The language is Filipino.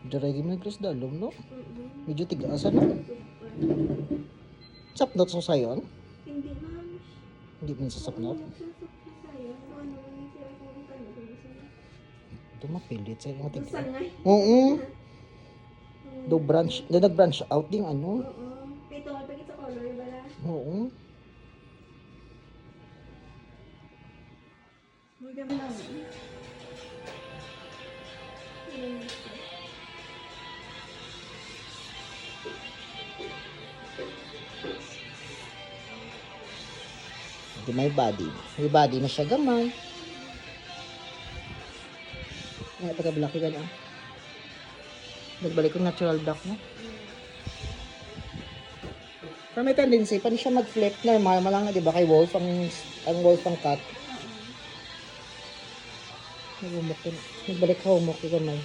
Diray mo yung Chris Dalom, no? Mm-mm. Medyo tigasan, no? Sapnot sa sayon? Hindi man. Hindi mo sa sapnot? Sayang. Ano, yung sila kong tanong kung gusto niya. Ito mapilit sa mga Gusto tigyan. nga. Oo. Do branch, do nag-branch out din ano? Oo. Pito, pagkit sa color, bala. Oo. Maganda lang. Hindi may body. May body na siya gamay. Ay, pagka-black yun, ah. Nagbalik yung natural black mo. Pero may tendency, pa siya mag-flip. Normal, malang di ba? Kay Wolf, ang Wolf ang cut. Nagumok yun. Nagbalik ka, humok yung gamay.